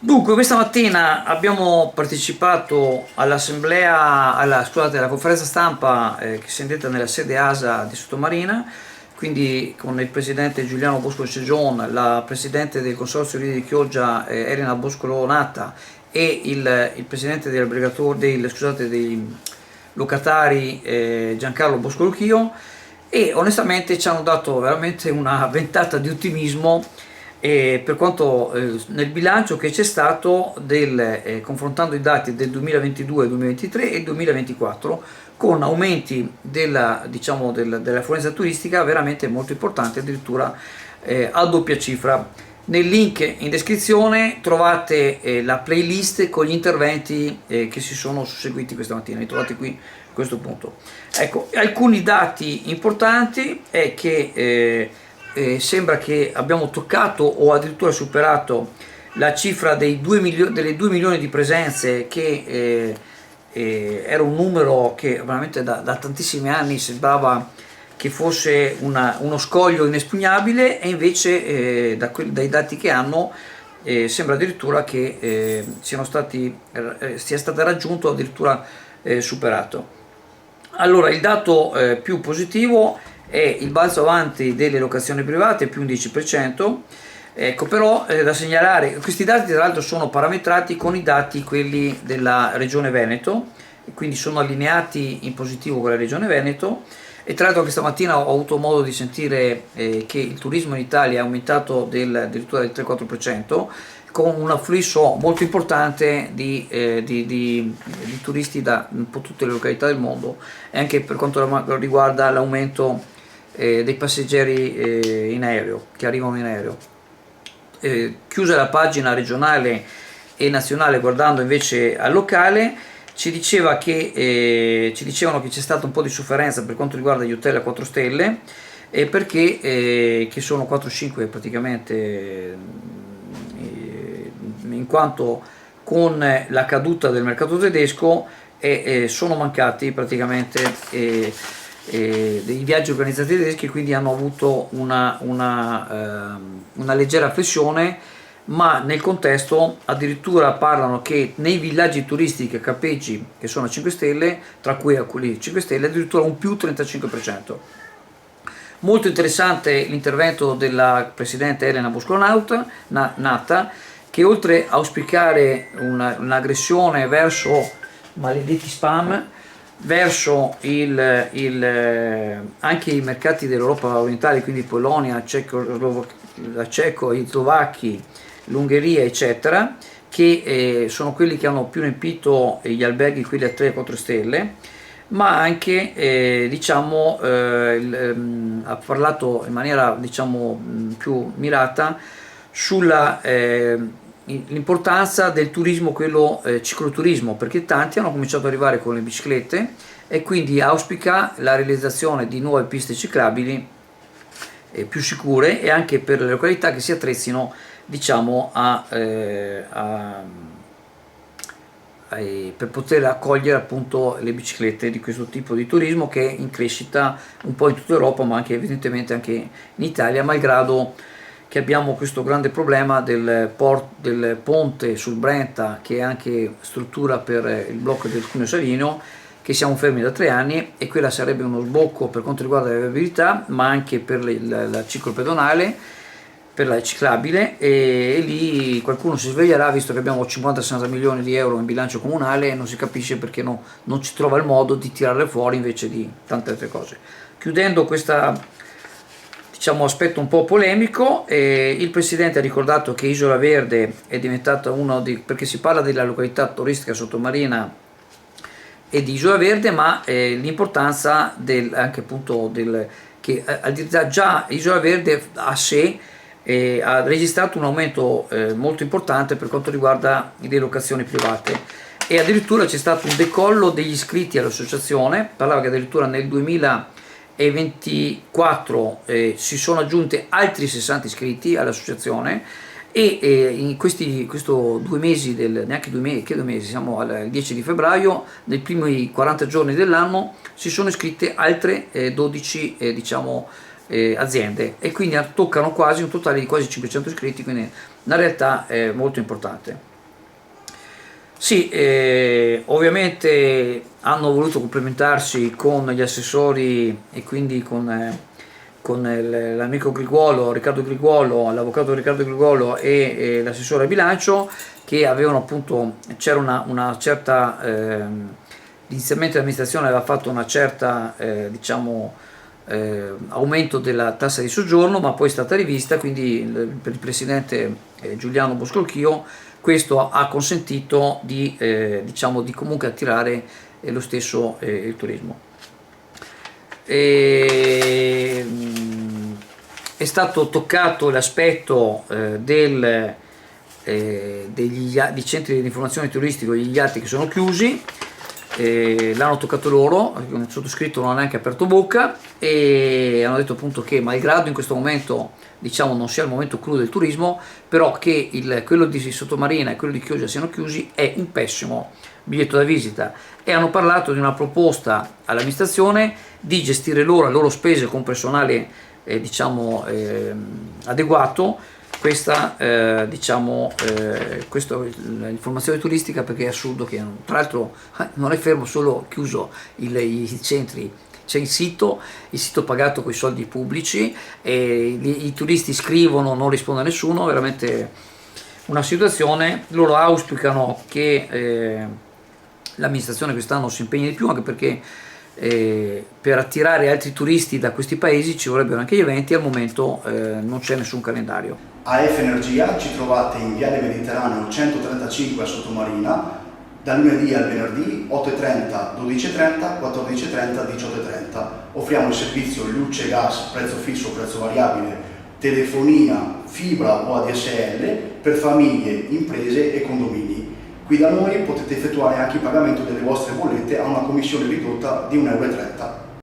Dunque, questa mattina abbiamo partecipato all'assemblea, alla conferenza stampa che si è indetta nella sede ASA di Sottomarina, quindi con il presidente Giuliano Bosco Cegion, la presidente del Consorzio Rio di Chioggia Elena Boscolo Natta e il presidente dei locatari Giancarlo Boscolo Chio, e onestamente ci hanno dato veramente una ventata di ottimismo per quanto nel bilancio che c'è stato confrontando i dati del 2022, 2023 e 2024 con aumenti dell'affluenza turistica veramente molto importanti, addirittura a doppia cifra. Nel link in descrizione trovate la playlist con gli interventi che si sono susseguiti questa mattina, li trovate qui a questo punto. Ecco, alcuni dati importanti è che sembra che abbiamo toccato o addirittura superato la cifra delle 2 milioni di presenze, che era un numero che veramente da tantissimi anni sembrava che fosse uno scoglio inespugnabile, e invece dai dati che hanno sembra addirittura che sia stato raggiunto, addirittura superato. Allora, il dato più positivo è il balzo avanti delle locazioni private, più un 10%. Ecco, però da segnalare, questi dati tra l'altro sono parametrati con i dati quelli della Regione Veneto, e quindi sono allineati in positivo con la Regione Veneto. E tra l'altro questa mattina ho avuto modo di sentire che il turismo in Italia è aumentato addirittura del 3-4%, con un afflusso molto importante di turisti da un po' tutte le località del mondo, e anche per quanto riguarda l'aumento dei passeggeri in aereo, che arrivano in aereo. Chiusa la pagina regionale e nazionale, guardando invece al locale, ci dicevano che c'è stata un po' di sofferenza per quanto riguarda gli hotel a 4 stelle, perché che sono 4-5 praticamente, in quanto con la caduta del mercato tedesco sono mancati praticamente dei viaggi organizzati tedeschi, quindi hanno avuto una leggera flessione, ma nel contesto addirittura parlano che nei villaggi turistici a campeggi che sono a 5 stelle, tra cui alcuni 5 stelle, addirittura un più 35%. Molto interessante l'intervento della presidente Elena Boscolo Natta, che oltre a auspicare un'aggressione verso maledetti spam, verso anche i mercati dell'Europa orientale, quindi Polonia, la Ceco, i slovacchi, l'Ungheria, eccetera, che sono quelli che hanno più riempito gli alberghi, quelli a 3-4 stelle, ma anche ha parlato in maniera più mirata sulla l'importanza del turismo, quello cicloturismo, perché tanti hanno cominciato ad arrivare con le biciclette, e quindi auspica la realizzazione di nuove piste ciclabili più sicure, e anche per le località che si attrezzino per poter accogliere appunto le biciclette di questo tipo di turismo, che è in crescita un po' in tutta Europa, ma anche evidentemente anche in Italia, malgrado che abbiamo questo grande problema del ponte sul Brenta, che è anche struttura per il blocco del Cuneo Savinio, che siamo fermi da 3 anni, e quella sarebbe uno sbocco per quanto riguarda la viabilità, ma anche per la ciclopedonale, per la ciclabile, e lì qualcuno si sveglierà, visto che abbiamo 50-60 milioni di euro in bilancio comunale, e non si capisce perché non si trova il modo di tirarle fuori invece di tante altre cose. Chiudendo questo aspetto un po' polemico, il presidente ha ricordato che Isola Verde è diventata perché si parla della località turistica sottomarina e di Isola Verde, ma l'importanza anche appunto che già Isola Verde a sé ha registrato un aumento molto importante per quanto riguarda le locazioni private, e addirittura c'è stato un decollo degli iscritti all'associazione. Parlava che addirittura nel 2024 si sono aggiunti altri 60 iscritti all'associazione, e in questo 2 mesi, neanche 2 mesi, che 2 mesi, siamo al 10 di febbraio, nei primi 40 giorni dell'anno si sono iscritte altre 12 aziende, e quindi toccano quasi un totale di quasi 500 iscritti, quindi una realtà molto importante. Sì, ovviamente hanno voluto complementarsi con gli assessori e quindi con l'amico Griguolo, Riccardo Griguolo, l'avvocato Riccardo Griguolo e l'assessore al bilancio, che avevano appunto, c'era una certa, inizialmente l'amministrazione aveva fatto una certa, diciamo, aumento della tassa di soggiorno, ma poi è stata rivista, quindi per il presidente Giuliano Boscolchio questo ha consentito di, diciamo, di comunque attirare lo stesso il turismo. E, è stato toccato l'aspetto dei centri di informazione turistico, gli iatti che sono chiusi, l'hanno toccato loro, il sottoscritto non ha neanche aperto bocca e hanno detto appunto che malgrado in questo momento, diciamo, non sia il momento clou del turismo, però che quello di Sottomarina e quello di Chioggia siano chiusi è un pessimo biglietto da visita, e hanno parlato di una proposta all'amministrazione di gestire loro a loro spese con personale diciamo adeguato questa l'informazione turistica, perché è assurdo che tra l'altro non è fermo solo chiuso i centri, c'è il sito pagato con i soldi pubblici e i turisti scrivono, non risponde a nessuno, veramente una situazione. Loro auspicano che l'amministrazione quest'anno si impegni di più, anche perché per attirare altri turisti da questi paesi ci vorrebbero anche gli eventi, al momento non c'è nessun calendario. AF Energia ci trovate in Viale Mediterraneo 135 a Sottomarina, dal lunedì al venerdì 8.30, 12.30, 14.30, 18.30. Offriamo il servizio luce, gas, prezzo fisso, prezzo variabile, telefonia, fibra o ADSL per famiglie, imprese e condomini. Qui da noi potete effettuare anche il pagamento delle vostre bollette a una commissione ridotta di 1,30 euro.